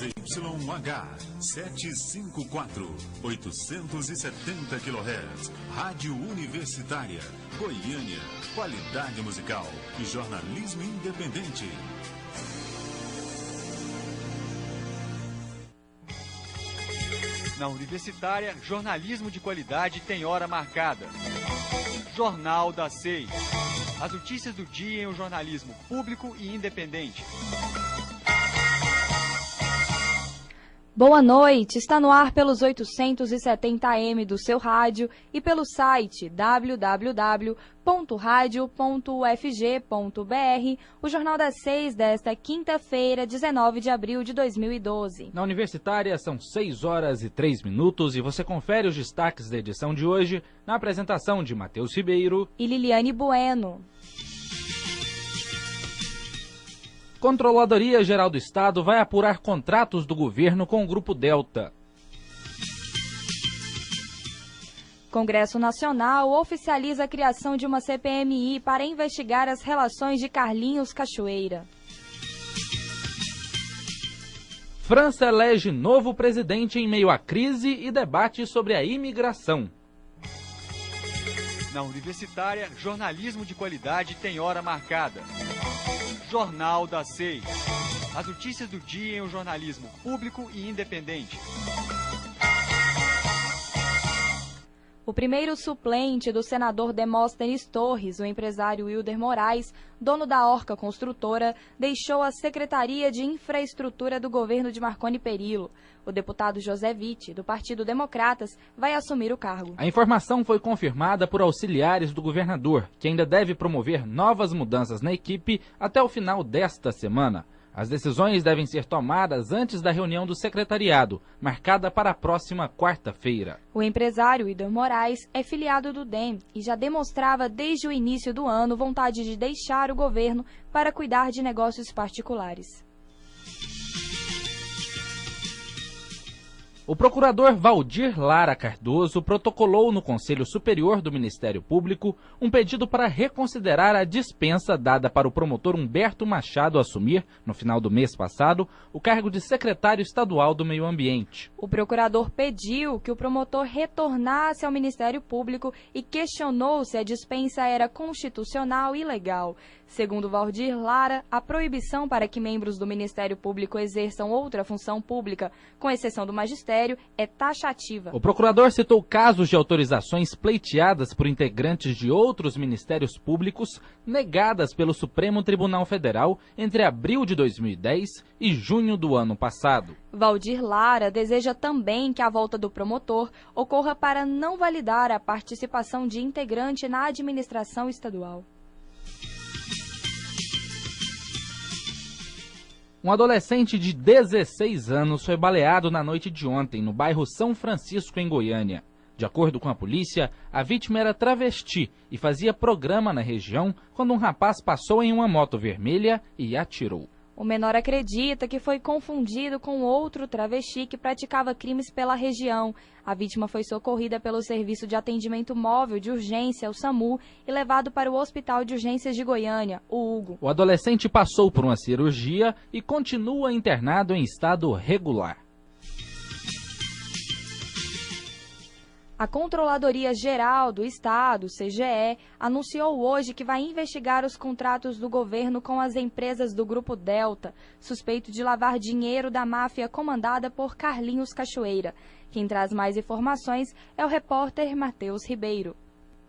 ZYH 754, 870 kHz. Rádio Universitária, Goiânia. Qualidade musical e jornalismo independente. Na Universitária, jornalismo de qualidade tem hora marcada. Jornal das 6. As notícias do dia em um jornalismo público e independente. Boa noite, está no ar pelos 870 AM do seu rádio e pelo site www.radio.ufg.br, o Jornal das 6 desta quinta-feira, 19 de abril de 2012. Na Universitária são 6 horas e 3 minutos e você confere os destaques da edição de hoje na apresentação de Matheus Ribeiro e Liliane Bueno. Controladoria Geral do Estado vai apurar contratos do governo com o Grupo Delta. Congresso Nacional oficializa a criação de uma CPMI para investigar as relações de Carlinhos Cachoeira. França elege novo presidente em meio à crise e debate sobre a imigração. Na Universitária, jornalismo de qualidade tem hora marcada. Jornal das 6. As notícias do dia em um jornalismo público e independente. O primeiro suplente do senador Demóstenes Torres, o empresário Wilder Moraes, dono da Orca Construtora, deixou a Secretaria de Infraestrutura do governo de Marconi Perillo. O deputado José Witt, do Partido Democratas, vai assumir o cargo. A informação foi confirmada por auxiliares do governador, que ainda deve promover novas mudanças na equipe até o final desta semana. As decisões devem ser tomadas antes da reunião do secretariado, marcada para a próxima quarta-feira. O empresário Wilder Moraes é filiado do DEM e já demonstrava desde o início do ano vontade de deixar o governo para cuidar de negócios particulares. O procurador Valdir Lara Cardoso protocolou no Conselho Superior do Ministério Público um pedido para reconsiderar a dispensa dada para o promotor Humberto Machado assumir, no final do mês passado, o cargo de secretário estadual do Meio Ambiente. O procurador pediu que o promotor retornasse ao Ministério Público e questionou se a dispensa era constitucional e legal. Segundo Valdir Lara, a proibição para que membros do Ministério Público exerçam outra função pública, com exceção do magistério, é taxativa. O procurador citou casos de autorizações pleiteadas por integrantes de outros ministérios públicos negadas pelo Supremo Tribunal Federal entre abril de 2010 e junho do ano passado. Valdir Lara deseja também que a volta do promotor ocorra para não validar a participação de integrante na administração estadual. Um adolescente de 16 anos foi baleado na noite de ontem, no bairro São Francisco, em Goiânia. De acordo com a polícia, a vítima era travesti e fazia programa na região quando um rapaz passou em uma moto vermelha e atirou. O menor acredita que foi confundido com outro travesti que praticava crimes pela região. A vítima foi socorrida pelo Serviço de Atendimento Móvel de Urgência, o SAMU, e levado para o Hospital de Urgências de Goiânia, o Hugo. O adolescente passou por uma cirurgia e continua internado em estado regular. A Controladoria Geral do Estado, CGE, anunciou hoje que vai investigar os contratos do governo com as empresas do Grupo Delta, suspeito de lavar dinheiro da máfia comandada por Carlinhos Cachoeira. Quem traz mais informações é o repórter Matheus Ribeiro.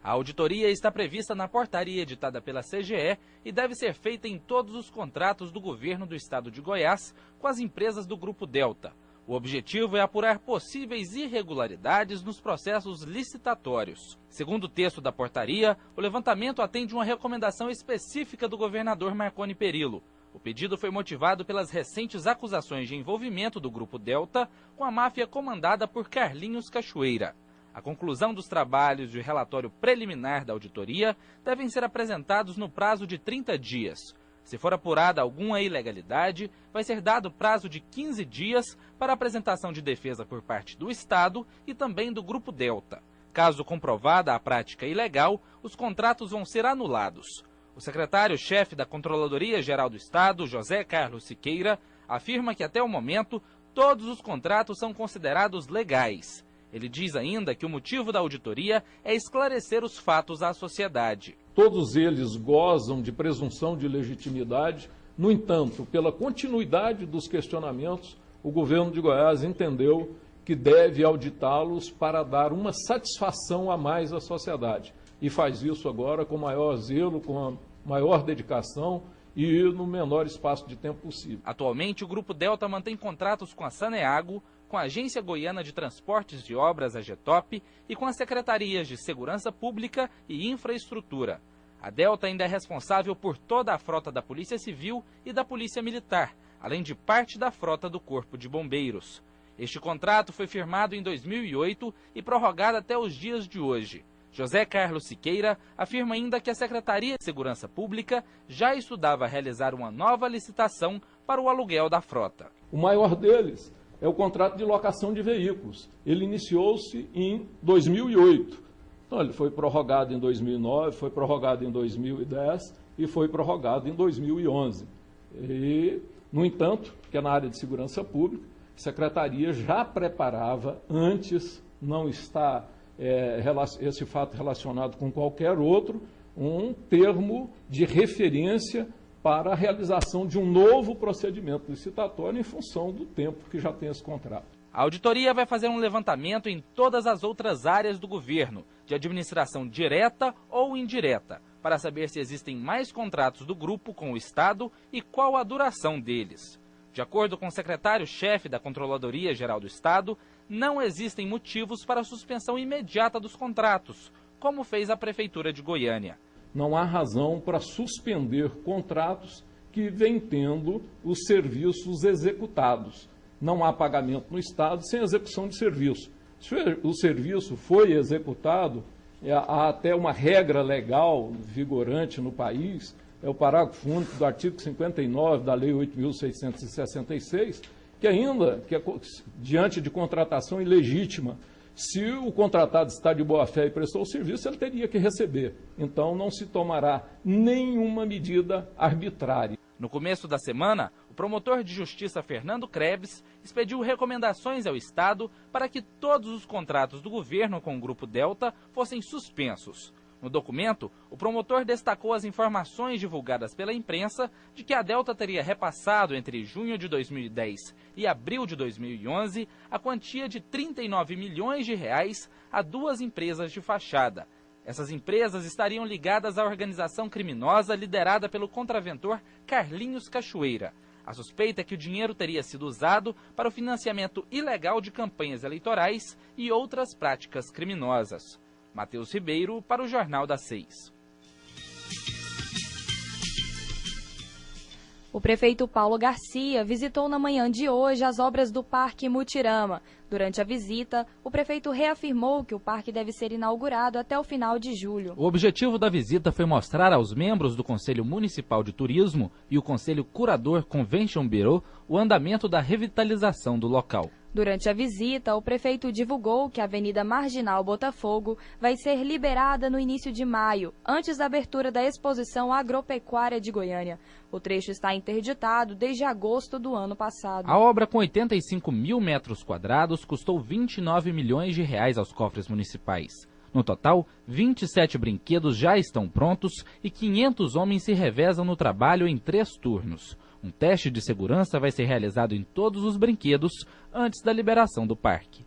A auditoria está prevista na portaria editada pela CGE e deve ser feita em todos os contratos do governo do estado de Goiás com as empresas do Grupo Delta. O objetivo é apurar possíveis irregularidades nos processos licitatórios. Segundo o texto da portaria, o levantamento atende uma recomendação específica do governador Marconi Perillo. O pedido foi motivado pelas recentes acusações de envolvimento do Grupo Delta com a máfia comandada por Carlinhos Cachoeira. A conclusão dos trabalhos e o relatório preliminar da auditoria devem ser apresentados no prazo de 30 dias. Se for apurada alguma ilegalidade, vai ser dado prazo de 15 dias para a apresentação de defesa por parte do Estado e também do Grupo Delta. Caso comprovada a prática ilegal, os contratos vão ser anulados. O secretário-chefe da Controladoria Geral do Estado, José Carlos Siqueira, afirma que até o momento todos os contratos são considerados legais. Ele diz ainda que o motivo da auditoria é esclarecer os fatos à sociedade. Todos eles gozam de presunção de legitimidade. No entanto, pela continuidade dos questionamentos, o governo de Goiás entendeu que deve auditá-los para dar uma satisfação a mais à sociedade. E faz isso agora com maior zelo, com a maior dedicação e no menor espaço de tempo possível. Atualmente, o Grupo Delta mantém contratos com a Saneago, com a Agência Goiana de Transportes de Obras, a GETOP, e com as Secretarias de Segurança Pública e Infraestrutura. A Delta ainda é responsável por toda a frota da Polícia Civil e da Polícia Militar, além de parte da frota do Corpo de Bombeiros. Este contrato foi firmado em 2008 e prorrogado até os dias de hoje. José Carlos Siqueira afirma ainda que a Secretaria de Segurança Pública já estudava realizar uma nova licitação para o aluguel da frota. O maior deles é o contrato de locação de veículos. Ele iniciou-se em 2008. Então, ele foi prorrogado em 2009, foi prorrogado em 2010 e foi prorrogado em 2011. E, no entanto, que é na área de segurança pública, a Secretaria já preparava, antes, não está esse fato relacionado com qualquer outro, um termo de referência para a realização de um novo procedimento licitatório em função do tempo que já tem esse contrato. A auditoria vai fazer um levantamento em todas as outras áreas do governo, de administração direta ou indireta, para saber se existem mais contratos do grupo com o Estado e qual a duração deles. De acordo com o secretário-chefe da Controladoria Geral do Estado, não existem motivos para a suspensão imediata dos contratos, como fez a Prefeitura de Goiânia. Não há razão para suspender contratos que vêm tendo os serviços executados. Não há pagamento no Estado sem execução de serviço. Se o serviço foi executado, há até uma regra legal vigorante no país, é o parágrafo único do artigo 59 da Lei 8.666, que ainda, diante de contratação ilegítima, se o contratado está de boa-fé e prestou o serviço, ele teria que receber. Então, não se tomará nenhuma medida arbitrária. No começo da semana, o promotor de justiça Fernando Krebs expediu recomendações ao Estado para que todos os contratos do governo com o Grupo Delta fossem suspensos. No documento, o promotor destacou as informações divulgadas pela imprensa de que a Delta teria repassado entre junho de 2010 e abril de 2011 a quantia de R$ 39 milhões a duas empresas de fachada. Essas empresas estariam ligadas à organização criminosa liderada pelo contraventor Carlinhos Cachoeira. A suspeita é que o dinheiro teria sido usado para o financiamento ilegal de campanhas eleitorais e outras práticas criminosas. Matheus Ribeiro, para o Jornal das 6. O prefeito Paulo Garcia visitou na manhã de hoje as obras do Parque Mutirama. Durante a visita, o prefeito reafirmou que o parque deve ser inaugurado até o final de julho. O objetivo da visita foi mostrar aos membros do Conselho Municipal de Turismo e o Conselho Curador Convention Bureau o andamento da revitalização do local. Durante a visita, o prefeito divulgou que a Avenida Marginal Botafogo vai ser liberada no início de maio, antes da abertura da Exposição Agropecuária de Goiânia. O trecho está interditado desde agosto do ano passado. A obra, com 85 mil metros quadrados, custou R$ 29 milhões aos cofres municipais. No total, 27 brinquedos já estão prontos e 500 homens se revezam no trabalho em 3 turnos. Um teste de segurança vai ser realizado em todos os brinquedos antes da liberação do parque.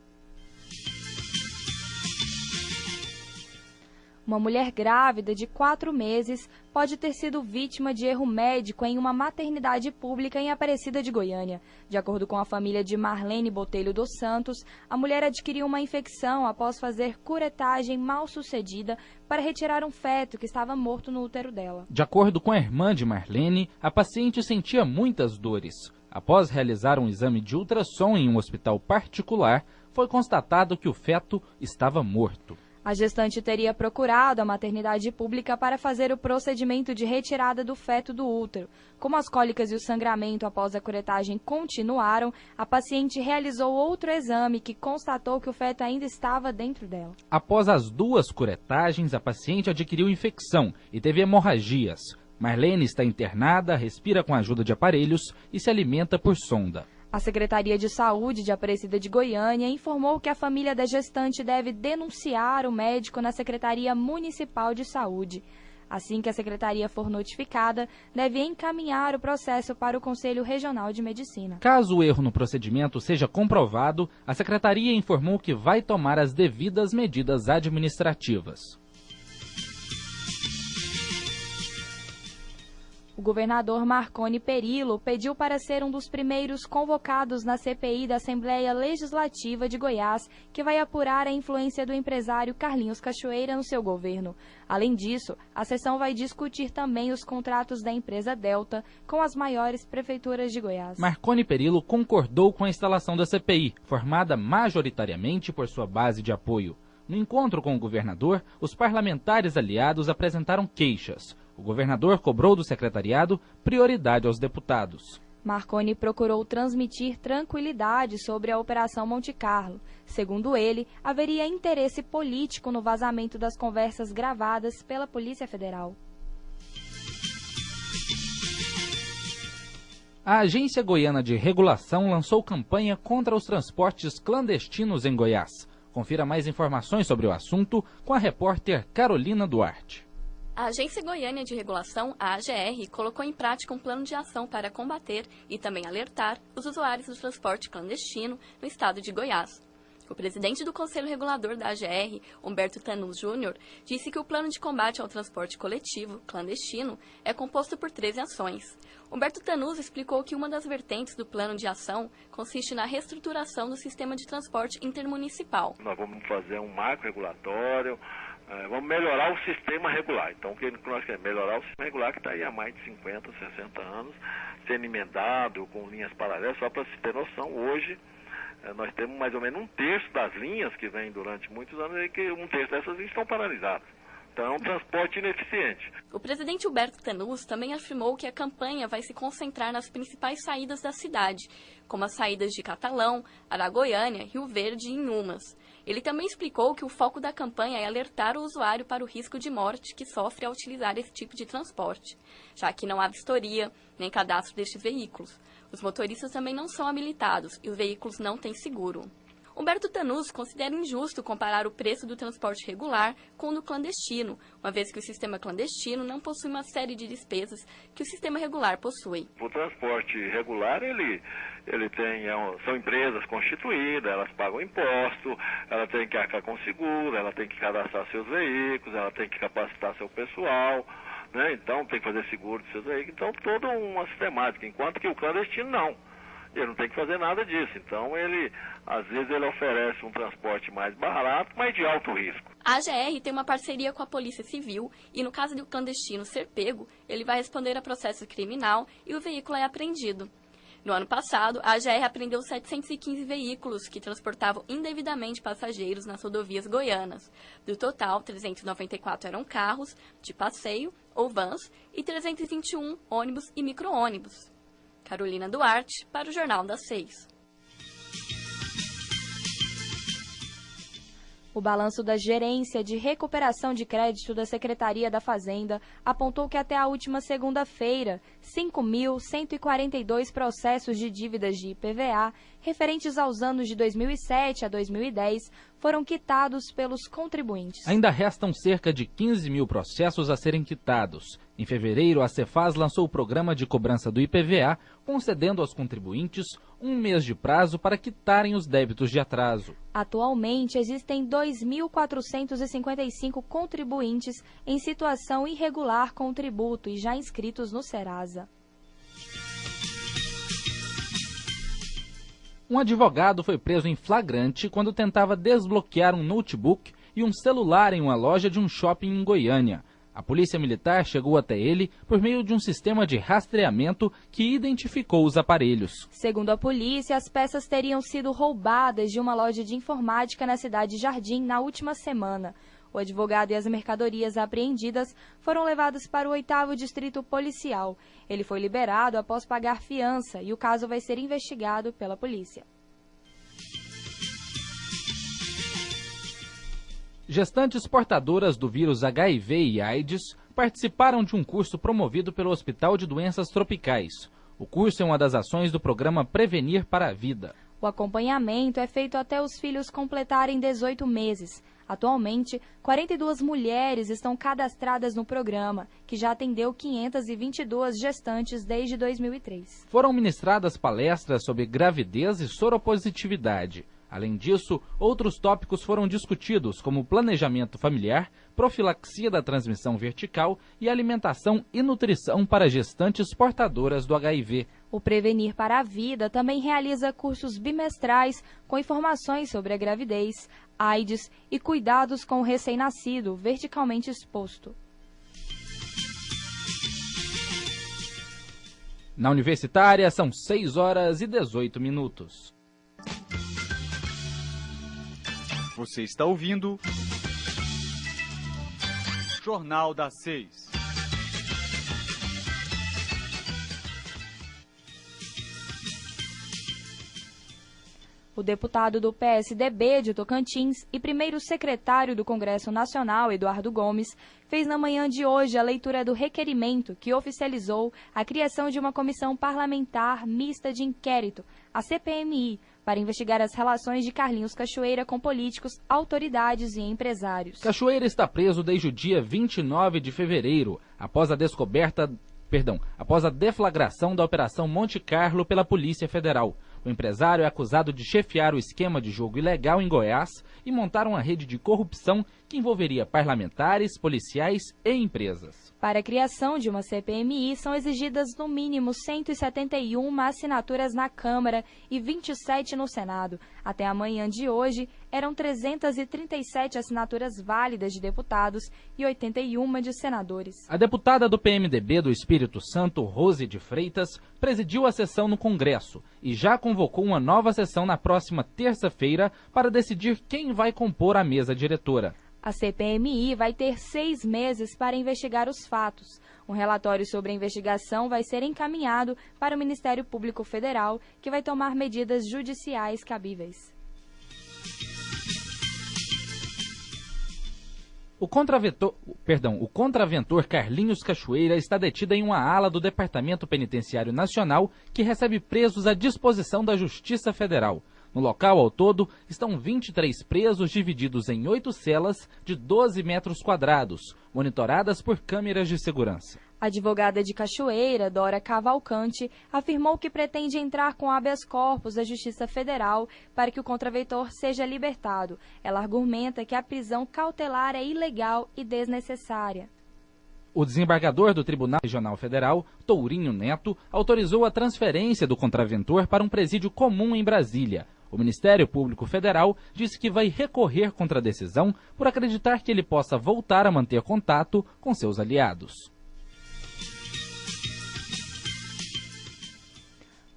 Uma mulher grávida de 4 meses pode ter sido vítima de erro médico em uma maternidade pública em Aparecida de Goiânia. De acordo com a família de Marlene Botelho dos Santos, a mulher adquiriu uma infecção após fazer curetagem mal sucedida para retirar um feto que estava morto no útero dela. De acordo com a irmã de Marlene, a paciente sentia muitas dores. Após realizar um exame de ultrassom em um hospital particular, foi constatado que o feto estava morto. A gestante teria procurado a maternidade pública para fazer o procedimento de retirada do feto do útero. Como as cólicas e o sangramento após a curetagem continuaram, a paciente realizou outro exame que constatou que o feto ainda estava dentro dela. Após as 2 curetagens, a paciente adquiriu infecção e teve hemorragias. Marlene está internada, respira com a ajuda de aparelhos e se alimenta por sonda. A Secretaria de Saúde de Aparecida de Goiânia informou que a família da gestante deve denunciar o médico na Secretaria Municipal de Saúde. Assim que a secretaria for notificada, deve encaminhar o processo para o Conselho Regional de Medicina. Caso o erro no procedimento seja comprovado, a secretaria informou que vai tomar as devidas medidas administrativas. O governador Marconi Perillo pediu para ser um dos primeiros convocados na CPI da Assembleia Legislativa de Goiás, que vai apurar a influência do empresário Carlinhos Cachoeira no seu governo. Além disso, a sessão vai discutir também os contratos da empresa Delta com as maiores prefeituras de Goiás. Marconi Perillo concordou com a instalação da CPI, formada majoritariamente por sua base de apoio. No encontro com o governador, os parlamentares aliados apresentaram queixas. O governador cobrou do secretariado prioridade aos deputados. Marconi procurou transmitir tranquilidade sobre a Operação Monte Carlo. Segundo ele, haveria interesse político no vazamento das conversas gravadas pela Polícia Federal. A Agência Goiana de Regulação lançou campanha contra os transportes clandestinos em Goiás. Confira mais informações sobre o assunto com a repórter Carolina Duarte. A Agência Goiana de Regulação, a AGR, colocou em prática um plano de ação para combater e também alertar os usuários do transporte clandestino no estado de Goiás. O presidente do Conselho Regulador da AGR, Humberto Tanus Júnior, disse que o plano de combate ao transporte coletivo clandestino é composto por 13 ações. Humberto Tanus explicou que uma das vertentes do plano de ação consiste na reestruturação do sistema de transporte intermunicipal. Nós vamos fazer um marco regulatório, vamos melhorar o sistema regular. Então, o que nós queremos? Melhorar o sistema regular que está aí há mais de 50, 60 anos, sendo emendado com linhas paralelas. Só para se ter noção, hoje nós temos mais ou menos 1/3 das linhas que vêm durante muitos anos e que 1/3 dessas linhas estão paralisadas. Então, é um transporte ineficiente. O presidente Humberto Tanus também afirmou que a campanha vai se concentrar nas principais saídas da cidade, como as saídas de Catalão, Aragoiânia, Rio Verde e Inhumas. Ele também explicou que o foco da campanha é alertar o usuário para o risco de morte que sofre ao utilizar esse tipo de transporte, já que não há vistoria nem cadastro destes veículos. Os motoristas também não são habilitados e os veículos não têm seguro. Humberto Tanus considera injusto comparar o preço do transporte regular com o do clandestino, uma vez que o sistema clandestino não possui uma série de despesas que o sistema regular possui. O transporte regular, ele tem, são empresas constituídas, elas pagam imposto, ela tem que arcar com seguro, ela tem que cadastrar seus veículos, ela tem que capacitar seu pessoal, né? Então tem que fazer seguro de seus veículos, então toda uma sistemática, enquanto que o clandestino não. Ele não tem que fazer nada disso. Então, às vezes, ele oferece um transporte mais barato, mas de alto risco. A AGR tem uma parceria com a Polícia Civil e, no caso do clandestino ser pego, ele vai responder a processo criminal e o veículo é apreendido. No ano passado, a AGR apreendeu 715 veículos que transportavam indevidamente passageiros nas rodovias goianas. Do total, 394 eram carros de passeio ou vans e 321 ônibus e micro-ônibus. Carolina Duarte, para o Jornal das 6. O balanço da Gerência de Recuperação de Crédito da Secretaria da Fazenda apontou que até a última segunda-feira, 5.142 processos de dívidas de IPVA referentes aos anos de 2007 a 2010 foram quitados pelos contribuintes. Ainda restam cerca de 15 mil processos a serem quitados. Em fevereiro, a Cefaz lançou o programa de cobrança do IPVA, concedendo aos contribuintes um mês de prazo para quitarem os débitos de atraso. Atualmente, existem 2.455 contribuintes em situação irregular com o tributo e já inscritos no Serasa. Um advogado foi preso em flagrante quando tentava desbloquear um notebook e um celular em uma loja de um shopping em Goiânia. A polícia militar chegou até ele por meio de um sistema de rastreamento que identificou os aparelhos. Segundo a polícia, as peças teriam sido roubadas de uma loja de informática na cidade de Jardim na última semana. O advogado e as mercadorias apreendidas foram levados para o 8º Distrito Policial. Ele foi liberado após pagar fiança e o caso vai ser investigado pela polícia. Gestantes portadoras do vírus HIV e AIDS participaram de um curso promovido pelo Hospital de Doenças Tropicais. O curso é uma das ações do programa Prevenir para a Vida. O acompanhamento é feito até os filhos completarem 18 meses. Atualmente, 42 mulheres estão cadastradas no programa, que já atendeu 522 gestantes desde 2003. Foram ministradas palestras sobre gravidez e soropositividade. Além disso, outros tópicos foram discutidos, como planejamento familiar, profilaxia da transmissão vertical e alimentação e nutrição para gestantes portadoras do HIV. O Prevenir para a Vida também realiza cursos bimestrais com informações sobre a gravidez, AIDS e cuidados com o recém-nascido verticalmente exposto. Na Universitária, são 6h18. Você está ouvindo Jornal das 6. O deputado do PSDB de Tocantins e primeiro secretário do Congresso Nacional, Eduardo Gomes, fez na manhã de hoje a leitura do requerimento que oficializou a criação de uma comissão parlamentar mista de inquérito, a CPMI, para investigar as relações de Carlinhos Cachoeira com políticos, autoridades e empresários. Cachoeira está preso desde o dia 29 de fevereiro, após a deflagração da Operação Monte Carlo pela Polícia Federal. O empresário é acusado de chefiar o esquema de jogo ilegal em Goiás e montar uma rede de corrupção que envolveria parlamentares, policiais e empresas. Para a criação de uma CPMI, são exigidas no mínimo 171 assinaturas na Câmara e 27 no Senado. Até a manhã de hoje, eram 337 assinaturas válidas de deputados e 81 de senadores. A deputada do PMDB do Espírito Santo, Rose de Freitas, presidiu a sessão no Congresso e já convocou uma nova sessão na próxima terça-feira para decidir quem vai compor a mesa diretora. A CPMI vai ter 6 meses para investigar os fatos. Um relatório sobre a investigação vai ser encaminhado para o Ministério Público Federal, que vai tomar medidas judiciais cabíveis. O contraventor Carlinhos Cachoeira está detido em uma ala do Departamento Penitenciário Nacional que recebe presos à disposição da Justiça Federal. No local, ao todo, estão 23 presos divididos em 8 celas de 12 metros quadrados, monitoradas por câmeras de segurança. A advogada de Cachoeira, Dora Cavalcante, afirmou que pretende entrar com habeas corpus da Justiça Federal para que o contraventor seja libertado. Ela argumenta que a prisão cautelar é ilegal e desnecessária. O desembargador do Tribunal Regional Federal, Tourinho Neto, autorizou a transferência do contraventor para um presídio comum em Brasília. O Ministério Público Federal disse que vai recorrer contra a decisão por acreditar que ele possa voltar a manter contato com seus aliados.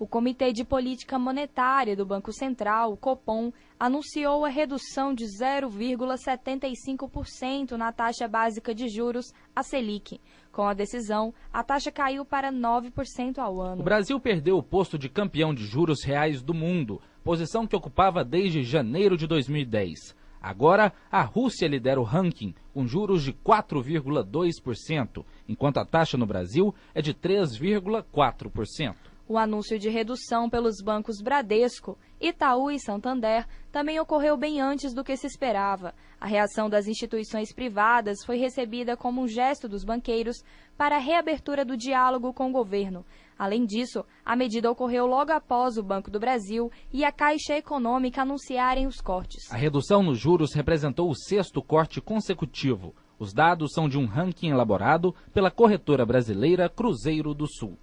O Comitê de Política Monetária do Banco Central, o Copom, anunciou a redução de 0,75% na taxa básica de juros, a Selic. Com a decisão, a taxa caiu para 9% ao ano. O Brasil perdeu o posto de campeão de juros reais do mundo, posição que ocupava desde janeiro de 2010. Agora, a Rússia lidera o ranking, com juros de 4,2%, enquanto a taxa no Brasil é de 3,4%. O anúncio de redução pelos bancos Bradesco, Itaú e Santander também ocorreu bem antes do que se esperava. A reação das instituições privadas foi recebida como um gesto dos banqueiros para a reabertura do diálogo com o governo. Além disso, a medida ocorreu logo após o Banco do Brasil e a Caixa Econômica anunciarem os cortes. A redução nos juros representou o 6º corte consecutivo. Os dados são de um ranking elaborado pela corretora brasileira Cruzeiro do Sul.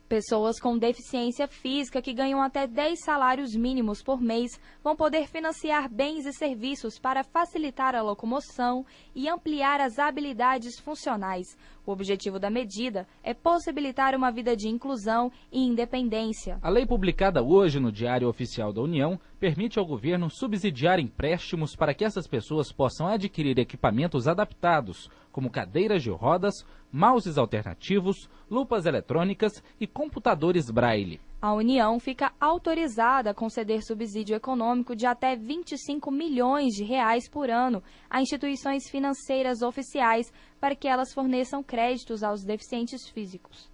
Pessoas com deficiência física que ganham até 10 salários mínimos por mês vão poder financiar bens e serviços para facilitar a locomoção e ampliar as habilidades funcionais. O objetivo da medida é possibilitar uma vida de inclusão e independência. A lei publicada hoje no Diário Oficial da União permite ao governo subsidiar empréstimos para que essas pessoas possam adquirir equipamentos adaptados, como cadeiras de rodas, mouses alternativos, lupas eletrônicas e computadores Braille. A União fica autorizada a conceder subsídio econômico de até 25 milhões de reais por ano a instituições financeiras oficiais para que elas forneçam créditos aos deficientes físicos.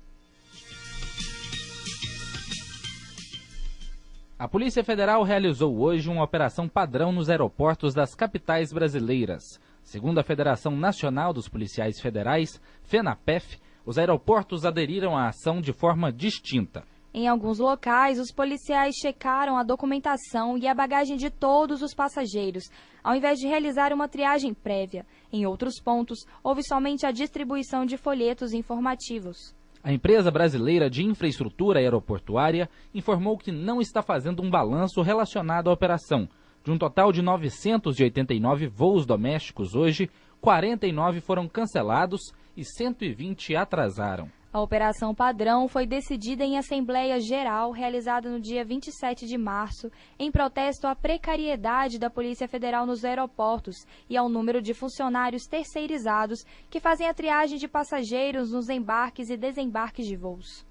A Polícia Federal realizou hoje uma operação padrão nos aeroportos das capitais brasileiras. Segundo a Federação Nacional dos Policiais Federais, FENAPEF, os aeroportos aderiram à ação de forma distinta. Em alguns locais, os policiais checaram a documentação e a bagagem de todos os passageiros, ao invés de realizar uma triagem prévia. Em outros pontos, houve somente a distribuição de folhetos informativos. A empresa brasileira de infraestrutura aeroportuária informou que não está fazendo um balanço relacionado à operação. De um total de 989 voos domésticos hoje, 49 foram cancelados e 120 atrasaram. A operação padrão foi decidida em Assembleia Geral, realizada no dia 27 de março, em protesto à precariedade da Polícia Federal nos aeroportos e ao número de funcionários terceirizados que fazem a triagem de passageiros nos embarques e desembarques de voos.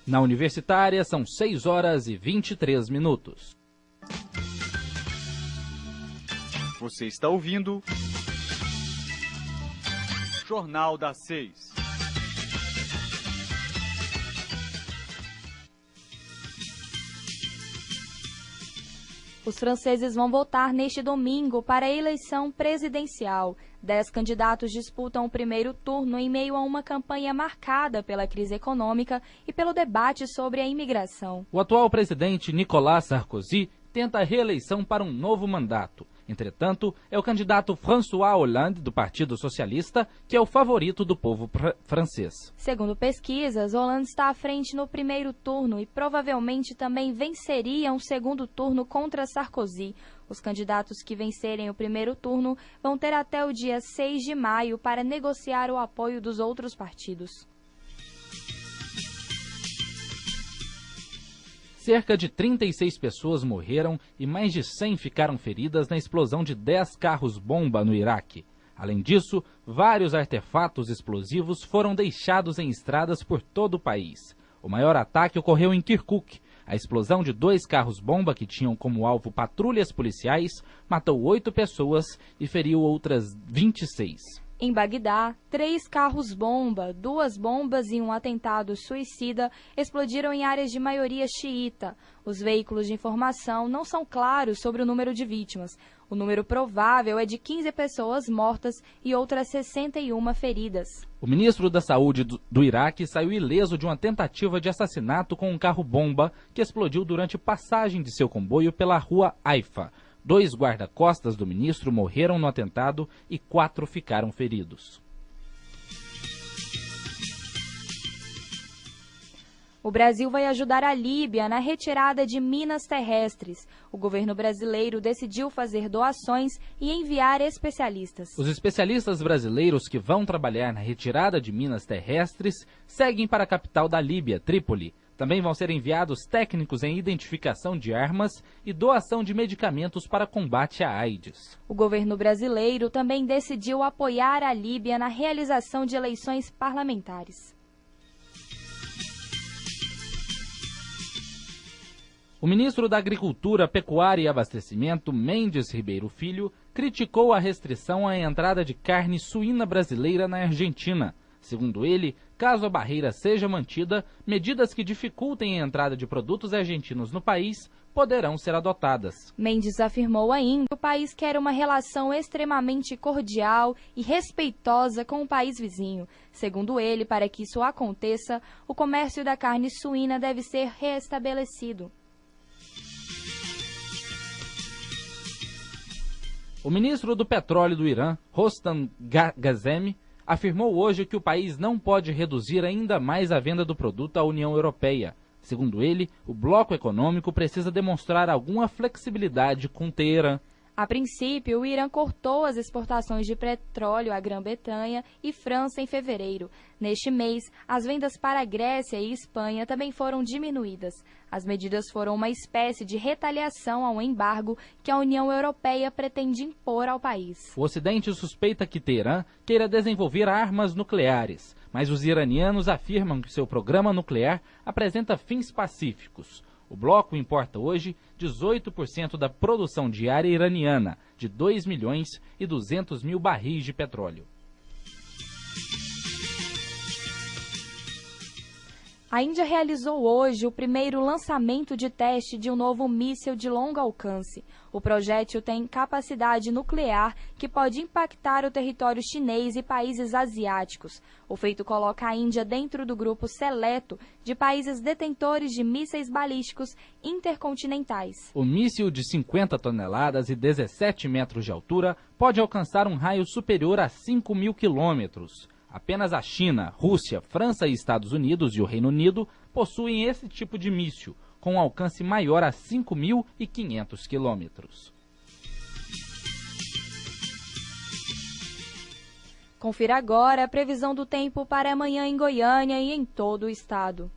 Na Universitária, são 6 horas e 23 minutos. Você está ouvindo Jornal da 6. Os franceses vão votar neste domingo para a eleição presidencial. 10 candidatos disputam o primeiro turno em meio a uma campanha marcada pela crise econômica e pelo debate sobre a imigração. O atual presidente Nicolas Sarkozy tenta a reeleição para um novo mandato. Entretanto, é o candidato François Hollande, do Partido Socialista, que é o favorito do povo francês. Segundo pesquisas, Hollande está à frente no primeiro turno e provavelmente também venceria um segundo turno contra Sarkozy. Os candidatos que vencerem o primeiro turno vão ter até o dia 6 de maio para negociar o apoio dos outros partidos. Cerca de 36 pessoas morreram e mais de 100 ficaram feridas na explosão de 10 carros-bomba no Iraque. Além disso, vários artefatos explosivos foram deixados em estradas por todo o país. O maior ataque ocorreu em Kirkuk. A explosão de 2 carros-bomba que tinham como alvo patrulhas policiais matou 8 pessoas e feriu outras 26. Em Bagdá, 3 carros-bomba, 2 bombas e um atentado suicida explodiram em áreas de maioria xiita. Os veículos de informação não são claros sobre o número de vítimas. O número provável é de 15 pessoas mortas e outras 61 feridas. O ministro da Saúde do Iraque saiu ileso de uma tentativa de assassinato com um carro-bomba que explodiu durante passagem de seu comboio pela rua Haifa. 2 guarda-costas do ministro morreram no atentado e 4 ficaram feridos. O Brasil vai ajudar a Líbia na retirada de minas terrestres. O governo brasileiro decidiu fazer doações e enviar especialistas. Os especialistas brasileiros que vão trabalhar na retirada de minas terrestres seguem para a capital da Líbia, Trípoli. Também vão ser enviados técnicos em identificação de armas e doação de medicamentos para combate à AIDS. O governo brasileiro também decidiu apoiar a Líbia na realização de eleições parlamentares. O ministro da Agricultura, Pecuária e Abastecimento, Mendes Ribeiro Filho, criticou a restrição à entrada de carne suína brasileira na Argentina. Segundo ele, caso a barreira seja mantida, medidas que dificultem a entrada de produtos argentinos no país poderão ser adotadas. Mendes afirmou ainda que o país quer uma relação extremamente cordial e respeitosa com o país vizinho. Segundo ele, para que isso aconteça, o comércio da carne suína deve ser restabelecido. O ministro do Petróleo do Irã, Rostam Ghazemi, afirmou hoje que o país não pode reduzir ainda mais a venda do produto à União Europeia. Segundo ele, o bloco econômico precisa demonstrar alguma flexibilidade com Teherã. A princípio, o Irã cortou as exportações de petróleo à Grã-Bretanha e França em fevereiro. Neste mês, as vendas para a Grécia e Espanha também foram diminuídas. As medidas foram uma espécie de retaliação ao embargo que a União Europeia pretende impor ao país. O Ocidente suspeita que Teherã queira desenvolver armas nucleares, mas os iranianos afirmam que seu programa nuclear apresenta fins pacíficos. O bloco importa hoje 18% da produção diária iraniana, de 2 milhões e 200 mil barris de petróleo. A Índia realizou hoje o primeiro lançamento de teste de um novo míssil de longo alcance. O projétil tem capacidade nuclear que pode impactar o território chinês e países asiáticos. O feito coloca a Índia dentro do grupo seleto de países detentores de mísseis balísticos intercontinentais. O míssil de 50 toneladas e 17 metros de altura pode alcançar um raio superior a 5.000 quilômetros. Apenas a China, Rússia, França e Estados Unidos e o Reino Unido possuem esse tipo de míssil, com um alcance maior a 5.500 quilômetros. Confira agora a previsão do tempo para amanhã em Goiânia e em todo o estado.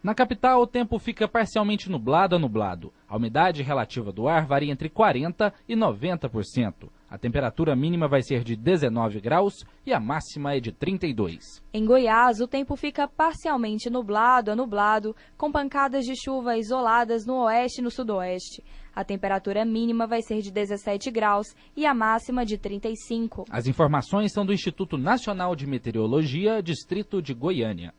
Na capital, o tempo fica parcialmente nublado a nublado. A umidade relativa do ar varia entre 40% e 90%. A temperatura mínima vai ser de 19 graus e a máxima é de 32. Em Goiás, o tempo fica parcialmente nublado a nublado, com pancadas de chuva isoladas no oeste e no sudoeste. A temperatura mínima vai ser de 17 graus e a máxima de 35. As informações são do Instituto Nacional de Meteorologia, Distrito de Goiânia.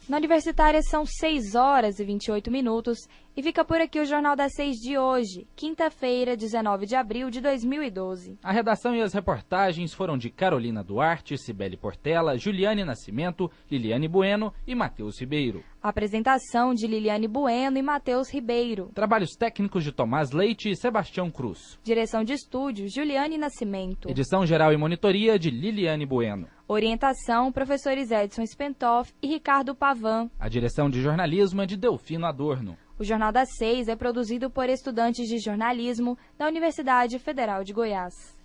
Na Universitária são 6 horas e 28 minutos e fica por aqui o Jornal das 6 de hoje, quinta-feira, 19 de abril de 2012. A redação e as reportagens foram de Carolina Duarte, Cibele Portela, Juliane Nascimento, Liliane Bueno e Matheus Ribeiro. Apresentação de Liliane Bueno e Matheus Ribeiro. Trabalhos técnicos de Tomás Leite e Sebastião Cruz. Direção de estúdio, Juliane Nascimento. Edição geral e monitoria de Liliane Bueno. Orientação, professores Edson Spentoff e Ricardo Pavan. A direção de jornalismo é de Delfino Adorno. O Jornal das 6 é produzido por estudantes de jornalismo da Universidade Federal de Goiás.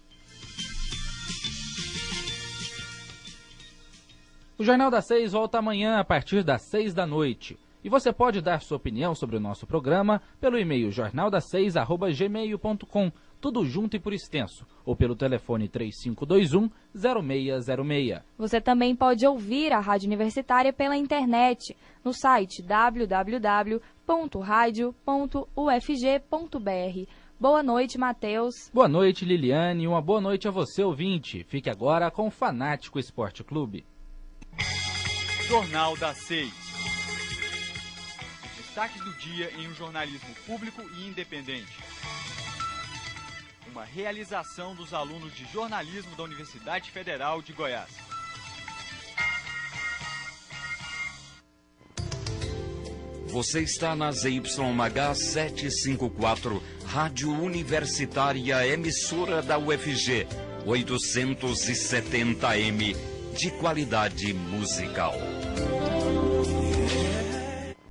O Jornal das 6 volta amanhã a partir das 6 da noite. E você pode dar sua opinião sobre o nosso programa pelo e-mail jornaldas6@gmail.com, tudo junto e por extenso, ou pelo telefone 3521-0606. Você também pode ouvir a Rádio Universitária pela internet, no site www.radio.ufg.br. Boa noite, Matheus. Boa noite, Liliane, e uma boa noite a você, ouvinte. Fique agora com o Fanático Esporte Clube. Jornal das 6. Destaques do dia em um jornalismo público e independente. Uma realização dos alunos de jornalismo da Universidade Federal de Goiás. Você está na ZYH 754, Rádio Universitária, emissora da UFG, 870M, de qualidade musical.